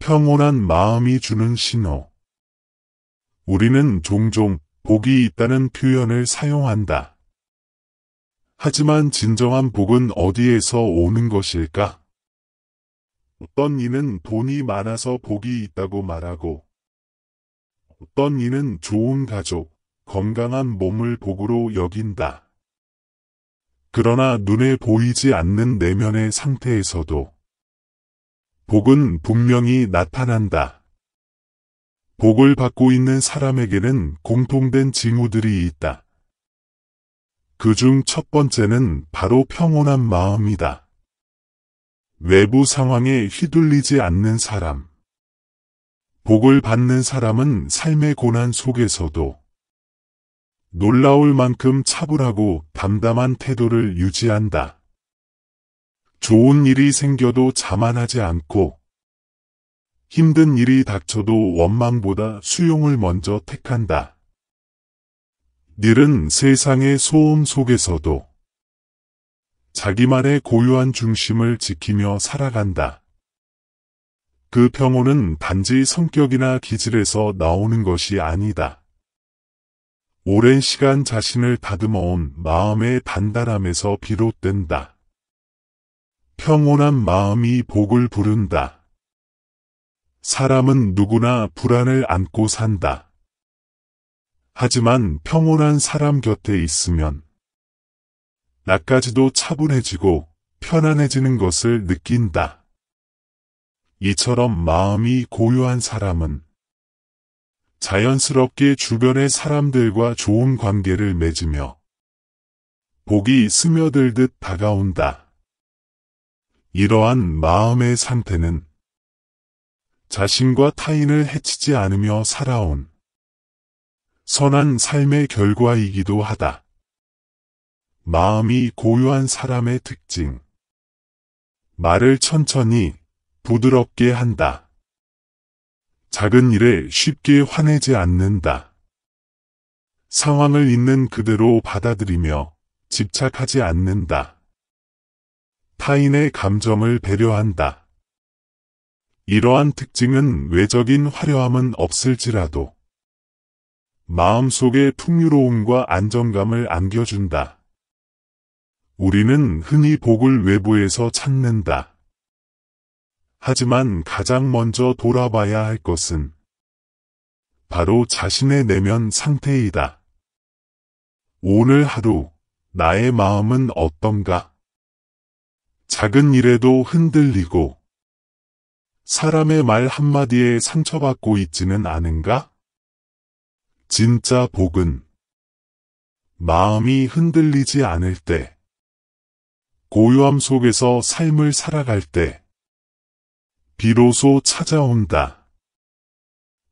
평온한 마음이 주는 신호. 우리는 종종 복이 있다는 표현을 사용한다. 하지만 진정한 복은 어디에서 오는 것일까? 어떤 이는 돈이 많아서 복이 있다고 말하고, 어떤 이는 좋은 가족, 건강한 몸을 복으로 여긴다. 그러나 눈에 보이지 않는 내면의 상태에서도 복은 분명히 나타난다. 복을 받고 있는 사람에게는 공통된 징후들이 있다. 그중 첫 번째는 바로 평온한 마음이다. 외부 상황에 휘둘리지 않는 사람. 복을 받는 사람은 삶의 고난 속에서도 놀라울 만큼 차분하고 담담한 태도를 유지한다. 좋은 일이 생겨도 자만하지 않고 힘든 일이 닥쳐도 원망보다 수용을 먼저 택한다. 늘은 세상의 소음 속에서도 자기만의 고유한 중심을 지키며 살아간다. 그 평온은 단지 성격이나 기질에서 나오는 것이 아니다. 오랜 시간 자신을 다듬어온 마음의 단단함에서 비롯된다. 평온한 마음이 복을 부른다. 사람은 누구나 불안을 안고 산다. 하지만 평온한 사람 곁에 있으면 나까지도 차분해지고 편안해지는 것을 느낀다. 이처럼 마음이 고요한 사람은 자연스럽게 주변의 사람들과 좋은 관계를 맺으며 복이 스며들듯 다가온다. 이러한 마음의 상태는 자신과 타인을 해치지 않으며 살아온 선한 삶의 결과이기도 하다. 마음이 고요한 사람의 특징. 말을 천천히, 부드럽게 한다. 작은 일에 쉽게 화내지 않는다. 상황을 있는 그대로 받아들이며 집착하지 않는다. 타인의 감정을 배려한다. 이러한 특징은 외적인 화려함은 없을지라도 마음속에 풍요로움과 안정감을 안겨준다. 우리는 흔히 복을 외부에서 찾는다. 하지만 가장 먼저 돌아봐야 할 것은 바로 자신의 내면 상태이다. 오늘 하루 나의 마음은 어떤가? 작은 일에도 흔들리고 사람의 말 한마디에 상처받고 있지는 않은가? 진짜 복은 마음이 흔들리지 않을 때, 고요함 속에서 삶을 살아갈 때 비로소 찾아온다.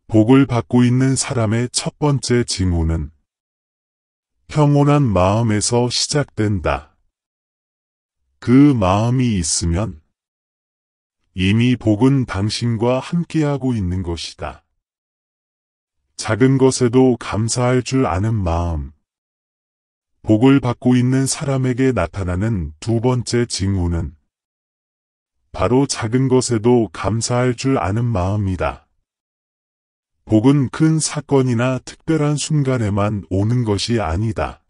복을 받고 있는 사람의 첫 번째 징후는 평온한 마음에서 시작된다. 그 마음이 있으면 이미 복은 당신과 함께하고 있는 것이다. 작은 것에도 감사할 줄 아는 마음. 복을 받고 있는 사람에게 나타나는 두 번째 징후는 바로 작은 것에도 감사할 줄 아는 마음이다. 복은 큰 사건이나 특별한 순간에만 오는 것이 아니다.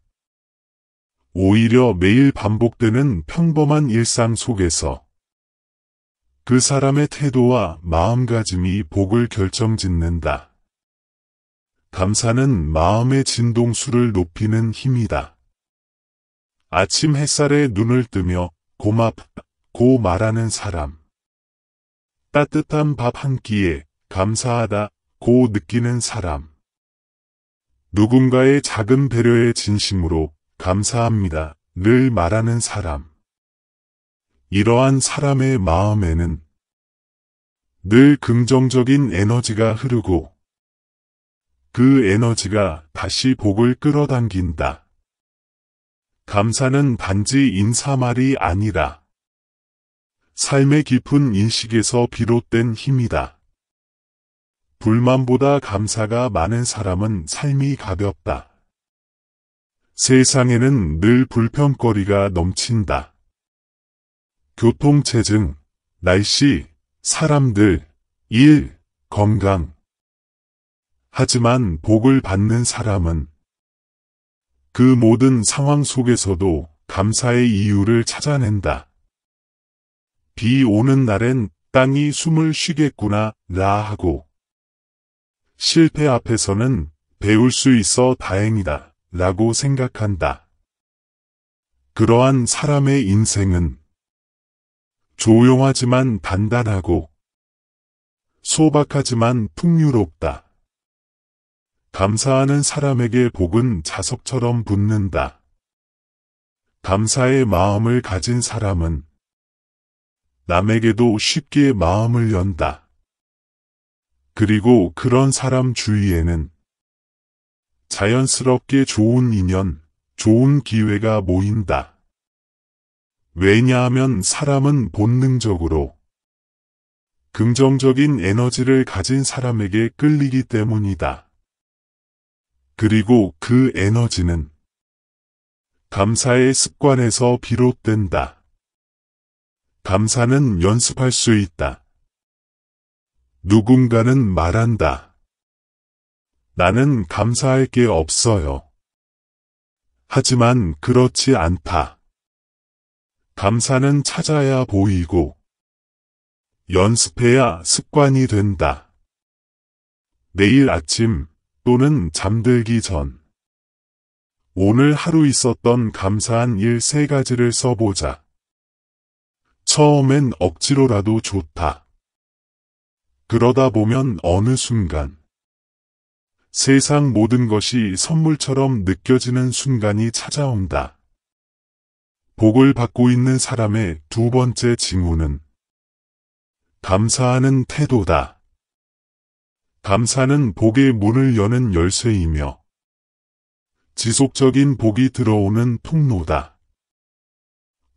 오히려 매일 반복되는 평범한 일상 속에서 그 사람의 태도와 마음가짐이 복을 결정짓는다. 감사는 마음의 진동수를 높이는 힘이다. 아침 햇살에 눈을 뜨며 고맙고 말하는 사람. 따뜻한 밥 한 끼에 감사하다고 느끼는 사람. 누군가의 작은 배려에 진심으로 감사합니다 를 말하는 사람. 이러한 사람의 마음에는 늘 긍정적인 에너지가 흐르고 그 에너지가 다시 복을 끌어당긴다. 감사는 단지 인사말이 아니라 삶의 깊은 인식에서 비롯된 힘이다. 불만보다 감사가 많은 사람은 삶이 가볍다. 세상에는 늘 불평거리가 넘친다. 교통체증, 날씨, 사람들, 1. 건강. 하지만 복을 받는 사람은 그 모든 상황 속에서도 감사의 이유를 찾아낸다. 비 오는 날엔 땅이 숨을 쉬겠구나 라 하고, 실패 앞에서는 배울 수 있어 다행이다 라고 생각한다. 그러한 사람의 인생은 조용하지만 단단하고 소박하지만 풍요롭다. 감사하는 사람에게 복은 자석처럼 붙는다. 감사의 마음을 가진 사람은 남에게도 쉽게 마음을 연다. 그리고 그런 사람 주위에는 자연스럽게 좋은 인연, 좋은 기회가 모인다. 왜냐하면 사람은 본능적으로 긍정적인 에너지를 가진 사람에게 끌리기 때문이다. 그리고 그 에너지는 감사의 습관에서 비롯된다. 감사는 연습할 수 있다. 누군가는 말한다. 나는 감사할 게 없어요. 하지만 그렇지 않다. 감사는 찾아야 보이고 연습해야 습관이 된다. 내일 아침 또는 잠들기 전 오늘 하루 있었던 감사한 일 3가지를 써보자. 처음엔 억지로라도 좋다. 그러다 보면 어느 순간 세상 모든 것이 선물처럼 느껴지는 순간이 찾아온다. 복을 받고 있는 사람의 2번째 징후는 감사하는 태도다. 감사는 복의 문을 여는 열쇠이며 지속적인 복이 들어오는 통로다.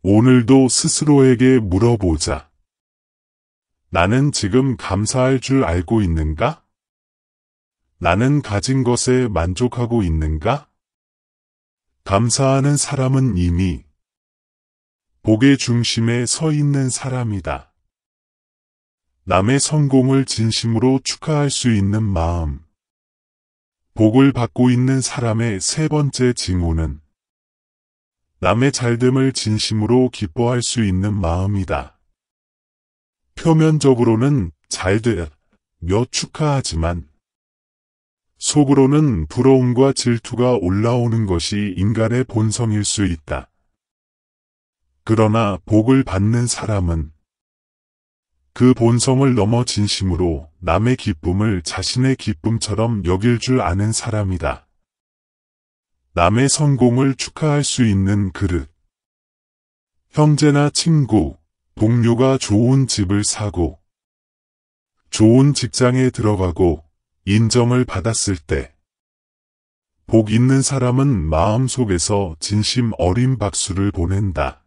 오늘도 스스로에게 물어보자. 나는 지금 감사할 줄 알고 있는가? 나는 가진 것에 만족하고 있는가? 감사하는 사람은 이미 복의 중심에 서 있는 사람이다. 남의 성공을 진심으로 축하할 수 있는 마음. 복을 받고 있는 사람의 3번째 징후는 남의 잘됨을 진심으로 기뻐할 수 있는 마음이다. 표면적으로는 잘되며 축하하지만 속으로는 부러움과 질투가 올라오는 것이 인간의 본성일 수 있다. 그러나 복을 받는 사람은 그 본성을 넘어 진심으로 남의 기쁨을 자신의 기쁨처럼 여길 줄 아는 사람이다. 남의 성공을 축하할 수 있는 그릇. 형제나 친구, 동료가 좋은 집을 사고, 좋은 직장에 들어가고, 인정을 받았을 때, 복 있는 사람은 마음속에서 진심 어린 박수를 보낸다.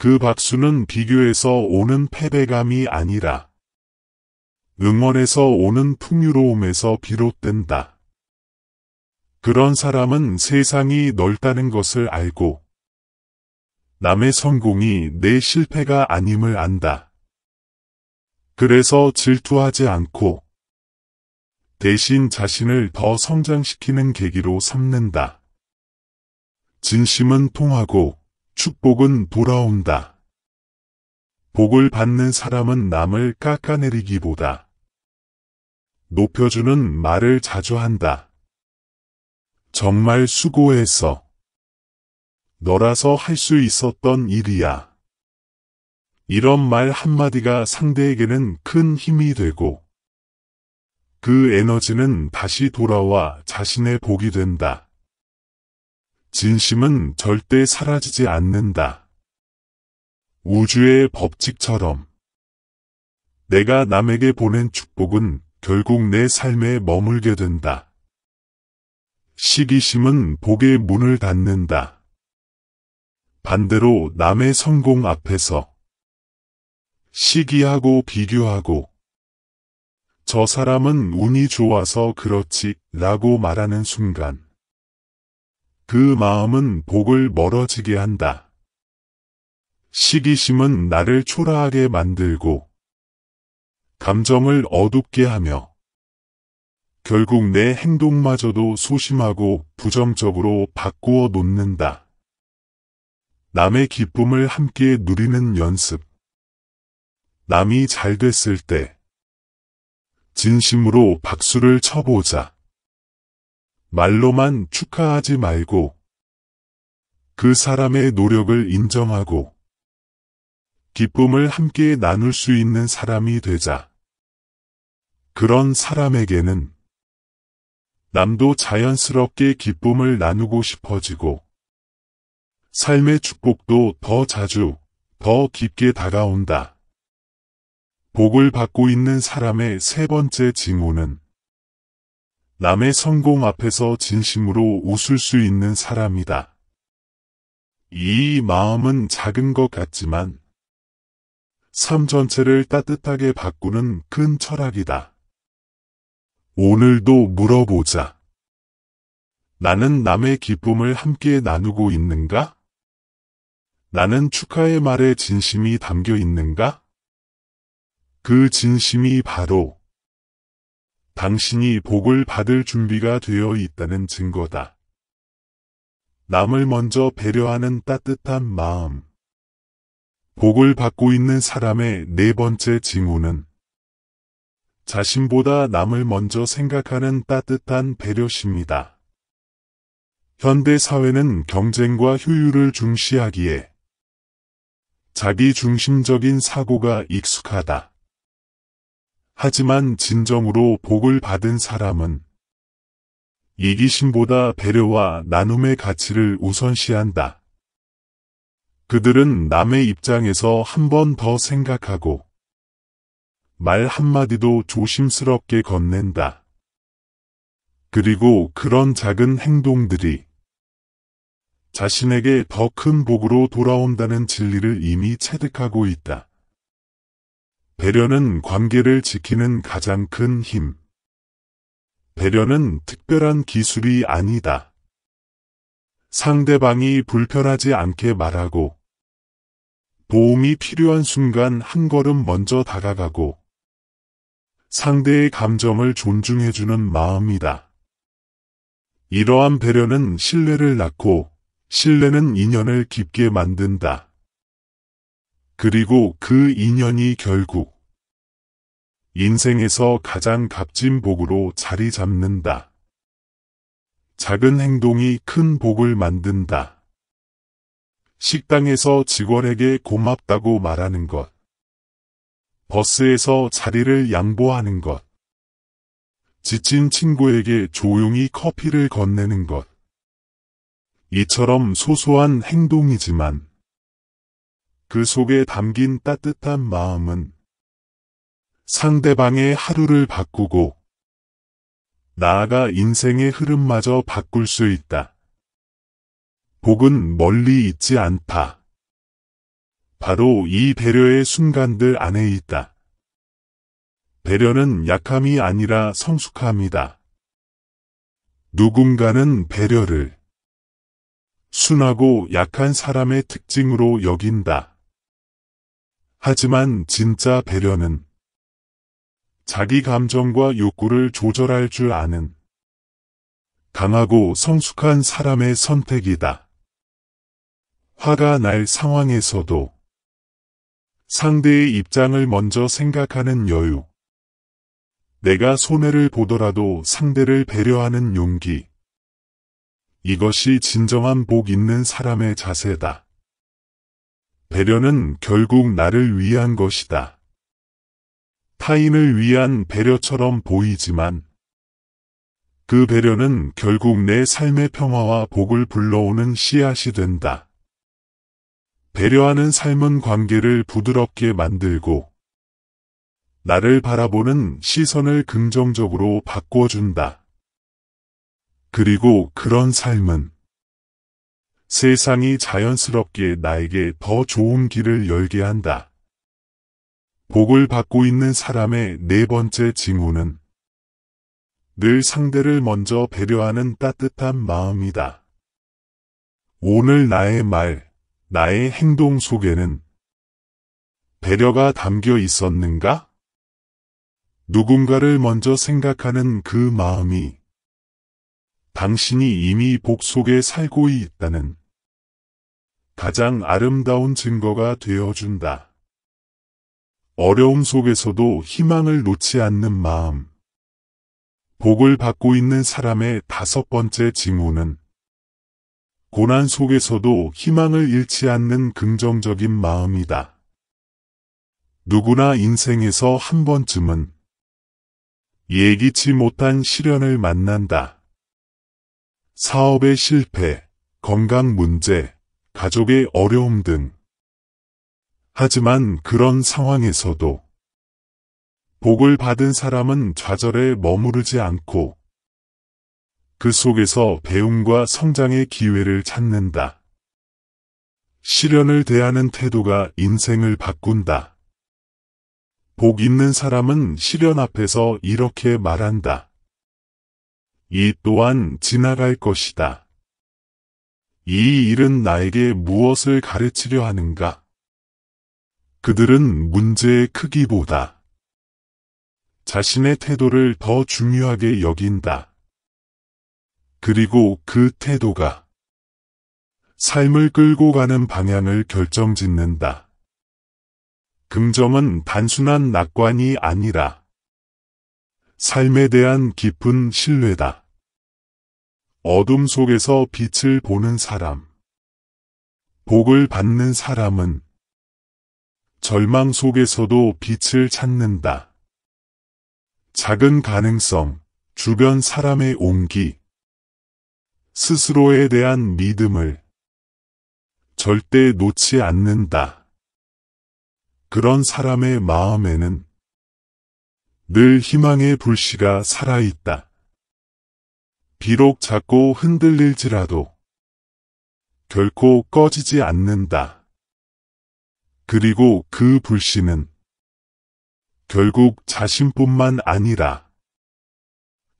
그 박수는 비교에서 오는 패배감이 아니라 응원에서 오는 풍요로움에서 비롯된다. 그런 사람은 세상이 넓다는 것을 알고 남의 성공이 내 실패가 아님을 안다. 그래서 질투하지 않고 대신 자신을 더 성장시키는 계기로 삼는다. 진심은 통하고 축복은 돌아온다. 복을 받는 사람은 남을 깎아내리기보다 높여주는 말을 자주 한다. 정말 수고했어. 너라서 할 수 있었던 일이야. 이런 말 한마디가 상대에게는 큰 힘이 되고 그 에너지는 다시 돌아와 자신의 복이 된다. 진심은 절대 사라지지 않는다. 우주의 법칙처럼 내가 남에게 보낸 축복은 결국 내 삶에 머물게 된다. 시기심은 복의 문을 닫는다. 반대로 남의 성공 앞에서 시기하고 비교하고 저 사람은 운이 좋아서 그렇지 라고 말하는 순간 그 마음은 복을 멀어지게 한다. 시기심은 나를 초라하게 만들고 감정을 어둡게 하며 결국 내 행동마저도 소심하고 부정적으로 바꾸어 놓는다. 남의 기쁨을 함께 누리는 연습. 남이 잘 됐을 때 진심으로 박수를 쳐보자. 말로만 축하하지 말고 그 사람의 노력을 인정하고 기쁨을 함께 나눌 수 있는 사람이 되자. 그런 사람에게는 남도 자연스럽게 기쁨을 나누고 싶어지고 삶의 축복도 더 자주, 더 깊게 다가온다. 복을 받고 있는 사람의 세 번째 징후는 남의 성공 앞에서 진심으로 웃을 수 있는 사람이다. 이 마음은 작은 것 같지만 삶 전체를 따뜻하게 바꾸는 큰 철학이다. 오늘도 물어보자. 나는 남의 기쁨을 함께 나누고 있는가? 나는 축하의 말에 진심이 담겨 있는가? 그 진심이 바로 당신이 복을 받을 준비가 되어 있다는 증거다. 남을 먼저 배려하는 따뜻한 마음. 복을 받고 있는 사람의 네 번째 징후는 자신보다 남을 먼저 생각하는 따뜻한 배려심이다. 현대 사회는 경쟁과 효율을 중시하기에 자기 중심적인 사고가 익숙하다. 하지만 진정으로 복을 받은 사람은 이기심보다 배려와 나눔의 가치를 우선시한다. 그들은 남의 입장에서 한 번 더 생각하고 말 한마디도 조심스럽게 건넨다. 그리고 그런 작은 행동들이 자신에게 더 큰 복으로 돌아온다는 진리를 이미 체득하고 있다. 배려는 관계를 지키는 가장 큰 힘. 배려는 특별한 기술이 아니다. 상대방이 불편하지 않게 말하고 도움이 필요한 순간 한 걸음 먼저 다가가고 상대의 감정을 존중해주는 마음이다. 이러한 배려는 신뢰를 낳고 신뢰는 인연을 깊게 만든다. 그리고 그 인연이 결국 인생에서 가장 값진 복으로 자리 잡는다. 작은 행동이 큰 복을 만든다. 식당에서 직원에게 고맙다고 말하는 것. 버스에서 자리를 양보하는 것. 지친 친구에게 조용히 커피를 건네는 것. 이처럼 소소한 행동이지만 그 속에 담긴 따뜻한 마음은 상대방의 하루를 바꾸고 나아가 인생의 흐름마저 바꿀 수 있다. 복은 멀리 있지 않다. 바로 이 배려의 순간들 안에 있다. 배려는 약함이 아니라 성숙함이다. 누군가는 배려를 순하고 약한 사람의 특징으로 여긴다. 하지만 진짜 배려는 자기 감정과 욕구를 조절할 줄 아는 강하고 성숙한 사람의 선택이다. 화가 날 상황에서도 상대의 입장을 먼저 생각하는 여유. 내가 손해를 보더라도 상대를 배려하는 용기. 이것이 진정한 복 있는 사람의 자세다. 배려는 결국 나를 위한 것이다. 타인을 위한 배려처럼 보이지만 그 배려는 결국 내 삶의 평화와 복을 불러오는 씨앗이 된다. 배려하는 삶은 관계를 부드럽게 만들고 나를 바라보는 시선을 긍정적으로 바꿔준다. 그리고 그런 삶은 세상이 자연스럽게 나에게 더 좋은 길을 열게 한다. 복을 받고 있는 사람의 네 번째 징후는 늘 상대를 먼저 배려하는 따뜻한 마음이다. 오늘 나의 말, 나의 행동 속에는 배려가 담겨 있었는가? 누군가를 먼저 생각하는 그 마음이 당신이 이미 복 속에 살고 있다는 가장 아름다운 증거가 되어준다. 어려움 속에서도 희망을 놓지 않는 마음. 복을 받고 있는 사람의 다섯 번째 징후는 고난 속에서도 희망을 잃지 않는 긍정적인 마음이다. 누구나 인생에서 한 번쯤은 예기치 못한 시련을 만난다. 사업의 실패, 건강 문제, 가족의 어려움 등. 하지만 그런 상황에서도 복을 받은 사람은 좌절에 머무르지 않고 그 속에서 배움과 성장의 기회를 찾는다. 시련을 대하는 태도가 인생을 바꾼다. 복 있는 사람은 시련 앞에서 이렇게 말한다. 이 또한 지나갈 것이다. 이 일은 나에게 무엇을 가르치려 하는가? 그들은 문제의 크기보다 자신의 태도를 더 중요하게 여긴다. 그리고 그 태도가 삶을 끌고 가는 방향을 결정짓는다. 긍정은 단순한 낙관이 아니라 삶에 대한 깊은 신뢰다. 어둠 속에서 빛을 보는 사람. 복을 받는 사람은 절망 속에서도 빛을 찾는다. 작은 가능성, 주변 사람의 온기, 스스로에 대한 믿음을 절대 놓지 않는다. 그런 사람의 마음에는 늘 희망의 불씨가 살아있다. 비록 작고 흔들릴지라도 결코 꺼지지 않는다. 그리고 그 불씨는 결국 자신뿐만 아니라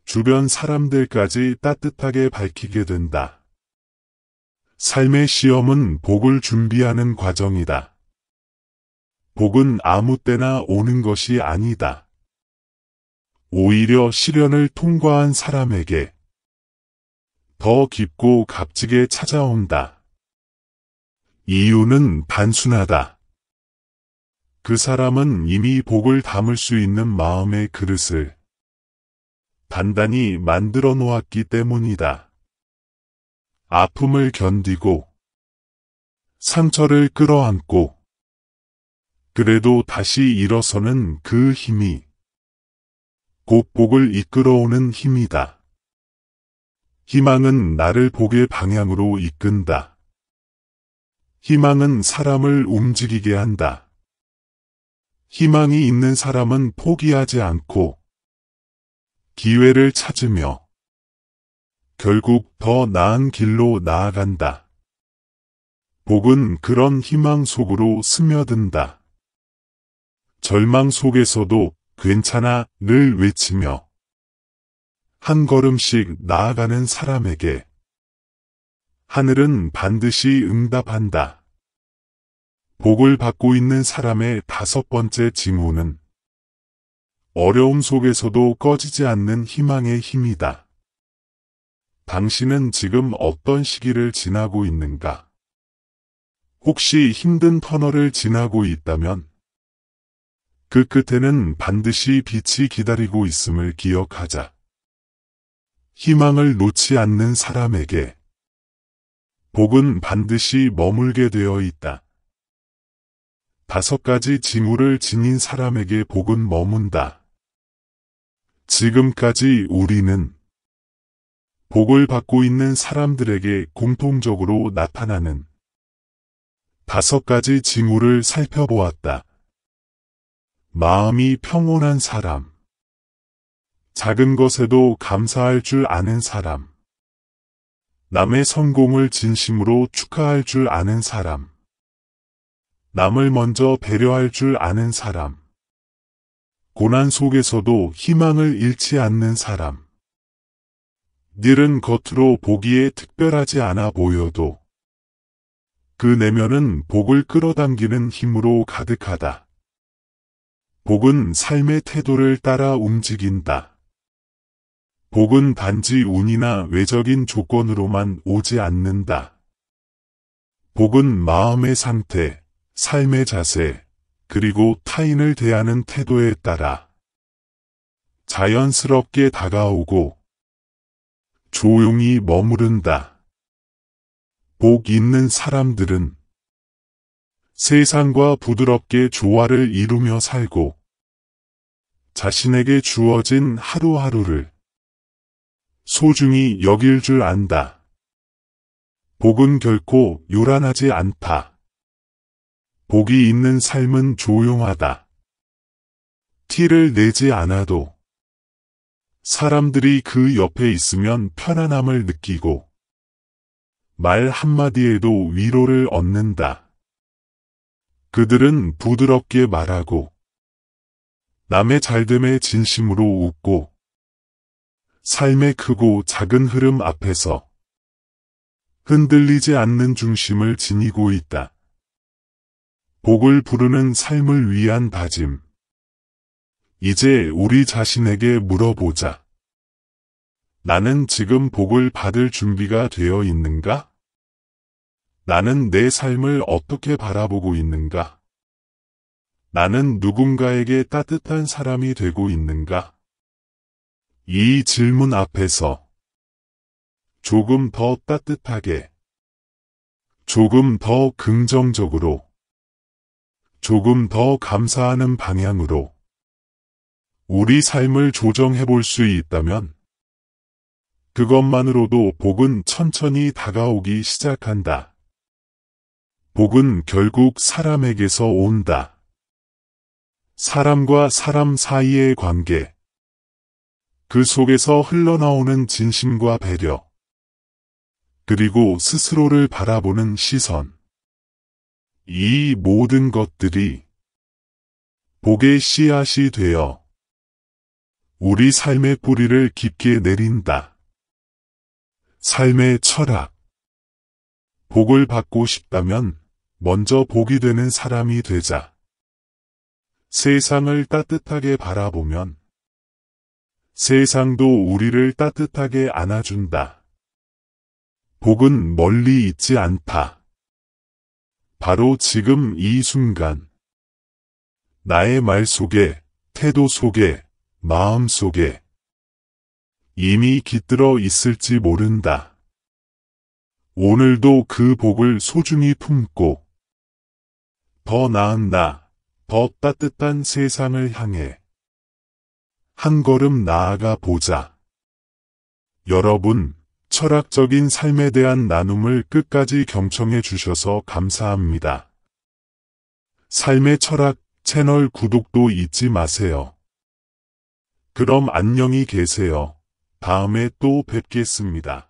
주변 사람들까지 따뜻하게 밝히게 된다. 삶의 시험은 복을 준비하는 과정이다. 복은 아무 때나 오는 것이 아니다. 오히려 시련을 통과한 사람에게 더 깊고 값지게 찾아온다. 이유는 단순하다. 그 사람은 이미 복을 담을 수 있는 마음의 그릇을 단단히 만들어 놓았기 때문이다. 아픔을 견디고 상처를 끌어안고 그래도 다시 일어서는 그 힘이 곧 복을 이끌어오는 힘이다. 희망은 나를 복의 방향으로 이끈다. 희망은 사람을 움직이게 한다. 희망이 있는 사람은 포기하지 않고 기회를 찾으며 결국 더 나은 길로 나아간다. 복은 그런 희망 속으로 스며든다. 절망 속에서도 괜찮아를 외치며 한 걸음씩 나아가는 사람에게 하늘은 반드시 응답한다. 복을 받고 있는 사람의 다섯 번째 징후는 어려움 속에서도 꺼지지 않는 희망의 힘이다. 당신은 지금 어떤 시기를 지나고 있는가? 혹시 힘든 터널을 지나고 있다면 그 끝에는 반드시 빛이 기다리고 있음을 기억하자. 희망을 놓지 않는 사람에게 복은 반드시 머물게 되어 있다. 다섯 가지 징후를 지닌 사람에게 복은 머문다. 지금까지 우리는 복을 받고 있는 사람들에게 공통적으로 나타나는 다섯 가지 징후를 살펴보았다. 마음이 평온한 사람, 작은 것에도 감사할 줄 아는 사람, 남의 성공을 진심으로 축하할 줄 아는 사람, 남을 먼저 배려할 줄 아는 사람, 고난 속에서도 희망을 잃지 않는 사람. 일은 겉으로 보기에 특별하지 않아 보여도 그 내면은 복을 끌어당기는 힘으로 가득하다. 복은 삶의 태도를 따라 움직인다. 복은 단지 운이나 외적인 조건으로만 오지 않는다. 복은 마음의 상태, 삶의 자세, 그리고 타인을 대하는 태도에 따라 자연스럽게 다가오고 조용히 머무른다. 복 있는 사람들은 세상과 부드럽게 조화를 이루며 살고 자신에게 주어진 하루하루를 소중히 여길 줄 안다. 복은 결코 요란하지 않다. 복이 있는 삶은 조용하다. 티를 내지 않아도 사람들이 그 옆에 있으면 편안함을 느끼고 말 한마디에도 위로를 얻는다. 그들은 부드럽게 말하고 남의 잘됨에 진심으로 웃고 삶의 크고 작은 흐름 앞에서 흔들리지 않는 중심을 지니고 있다. 복을 부르는 삶을 위한 다짐. 이제 우리 자신에게 물어보자. 나는 지금 복을 받을 준비가 되어 있는가? 나는 내 삶을 어떻게 바라보고 있는가? 나는 누군가에게 따뜻한 사람이 되고 있는가? 이 질문 앞에서 조금 더 따뜻하게, 조금 더 긍정적으로, 조금 더 감사하는 방향으로 우리 삶을 조정해 볼 수 있다면 그것만으로도 복은 천천히 다가오기 시작한다. 복은 결국 사람에게서 온다. 사람과 사람 사이의 관계, 그 속에서 흘러나오는 진심과 배려, 그리고 스스로를 바라보는 시선. 이 모든 것들이 복의 씨앗이 되어 우리 삶의 뿌리를 깊게 내린다. 삶의 철학. 복을 받고 싶다면 먼저 복이 되는 사람이 되자. 세상을 따뜻하게 바라보면 세상도 우리를 따뜻하게 안아준다. 복은 멀리 있지 않다. 바로 지금 이 순간, 나의 말 속에, 태도 속에, 마음 속에 이미 깃들어 있을지 모른다. 오늘도 그 복을 소중히 품고 더 나은 나, 더 따뜻한 세상을 향해 한 걸음 나아가 보자. 여러분, 철학적인 삶에 대한 나눔을 끝까지 경청해 주셔서 감사합니다. 삶의 철학 채널 구독도 잊지 마세요. 그럼 안녕히 계세요. 다음에 또 뵙겠습니다.